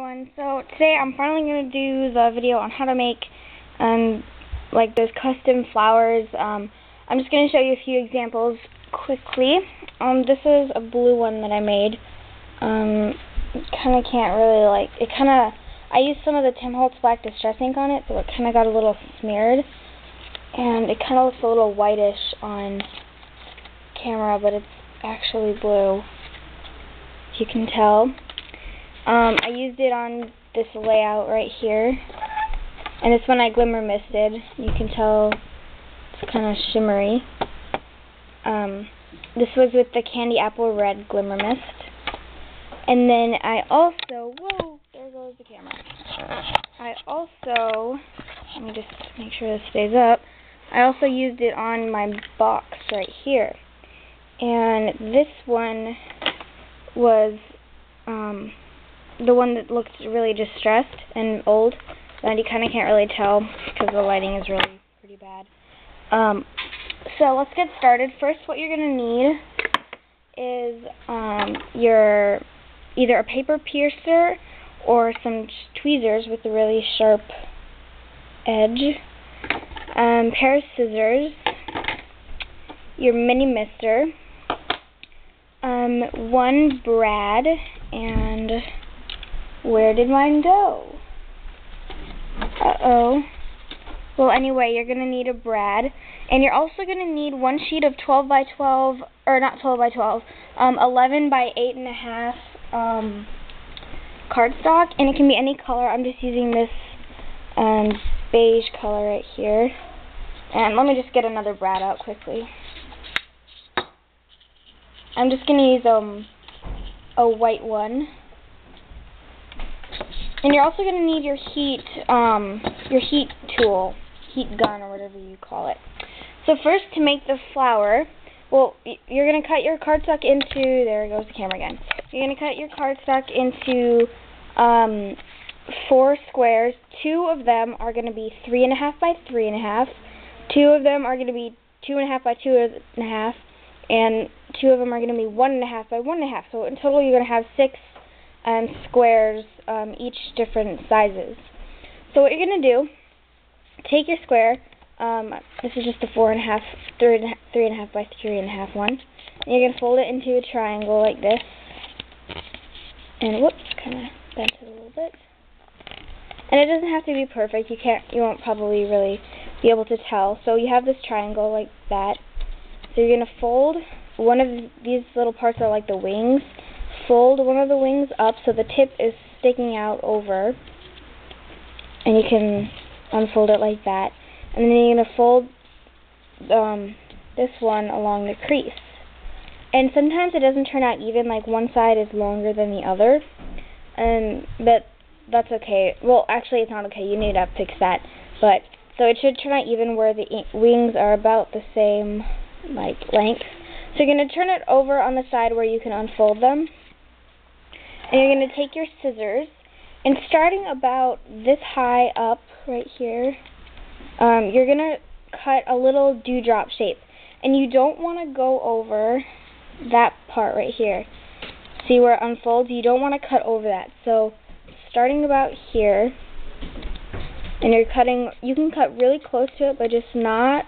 everyone. So today I'm finally going to do the video on how to make like those custom flowers. I'm just going to show you a few examples quickly. This is a blue one that I made. Kind of can't really I used some of the Tim Holtz black distress ink on it, so it kind of got a little smeared. And it kind of looks a little whitish on camera, but it's actually blue, if you can tell. I used it on this layout right here, and this one I glimmer misted. You can tell it's kind of shimmery. This was with the Candy Apple Red Glimmer Mist. And then I also, whoa, there goes the camera. I also, let me just make sure this stays up. I also used it on my box right here. And this one was the one that looked really distressed and old, and you kind of can't really tell because the lighting is really pretty bad. So let's get started. First, what you're going to need is your either a paper piercer or some tweezers with a really sharp edge, pair of scissors, your mini mister, one brad, and where did mine go? Uh-oh. Well, anyway, you're going to need a brad, and you're also going to need one sheet of 12 by 12, or not 12 by 12, 11 by 8.5 cardstock, and it can be any color. I'm just using this beige color right here. And let me just get another brad out quickly. I'm just going to use a white one. And you're also going to need your heat tool, heat gun, or whatever you call it. So first, to make the flower, well, you're going to cut your cardstock into, there goes the camera again. You're going to cut your cardstock into 4 squares. 2 of them are going to be 3.5 by 3.5. 2 of them are going to be 2.5 by 2.5. And 2 of them are going to be 1.5 by 1.5. So in total, you're going to have 6 squares, each different sizes. So what you're going to do, take your square. This is just a 3.5 by 3.5 one. And you're going to fold it into a triangle like this. And whoops, kind of bent it a little bit. And it doesn't have to be perfect. You won't probably really be able to tell. So you have this triangle like that. So you're going to fold one of these little parts are like the wings. Fold one of the wings up so the tip is sticking out over. And you can unfold it like that. And then you're going to fold this one along the crease. And sometimes it doesn't turn out even, like one side is longer than the other. But that's okay. Well, actually it's not okay. You need to fix that. But so it should turn out even where the wings are about the same length. So you're going to turn it over on the side where you can unfold them. And you're going to take your scissors, and starting about this high up right here, you're going to cut a little dewdrop shape. And you don't want to go over that part right here. See where it unfolds? You don't want to cut over that. So starting about here, and you're cutting, you can cut really close to it, but just not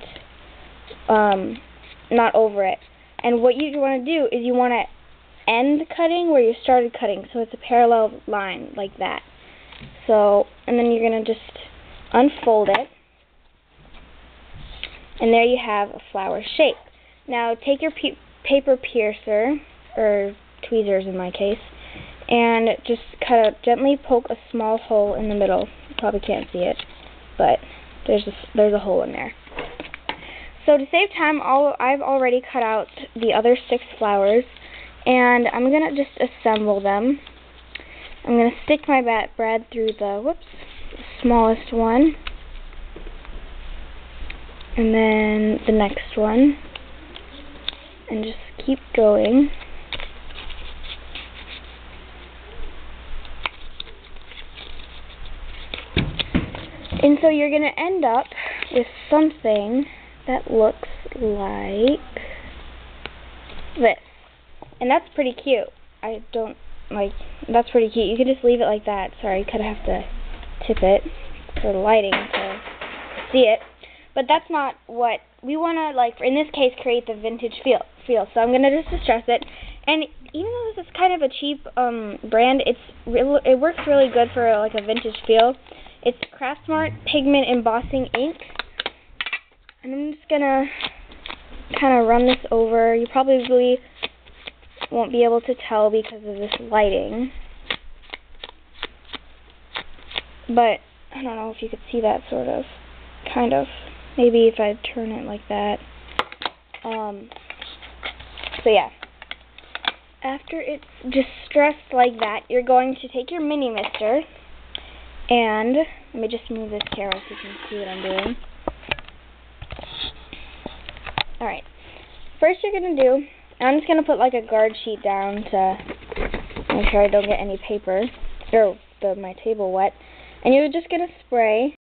over it. And what you want to do is you want to end cutting where you started cutting, so it's a parallel line like that. So, and then you're going to just unfold it, and there you have a flower shape. Now take your paper piercer, or tweezers in my case, and just gently poke a small hole in the middle. You probably can't see it, but there's a hole in there. So to save time, I've already cut out the other 6 flowers, and I'm going to just assemble them. I'm going to stick my brad through the smallest one, and then the next one, and just keep going. And so you're going to end up with something that looks like this. And that's pretty cute. I don't that's pretty cute. You can just leave it like that. Sorry, kind of have to tip it for the lighting to see it. But that's not what we want to, like, in this case, create the vintage feel. So I'm going to just distress it. And even though this is kind of a cheap brand, it works really good for, like, a vintage feel. It's Craft Smart Pigment Embossing Ink. And I'm just going to kind of run this over. You probably won't be able to tell because of this lighting. But I don't know if you could see that sort of, kind of. Maybe if I turn it like that. So yeah. After it's distressed like that, you're going to take your mini mister and let me just move this camera so you can see what I'm doing. Alright. First you're going to do, I'm just going to put like a guard sheet down to make sure I don't get any paper or my table wet. And you're just going to spray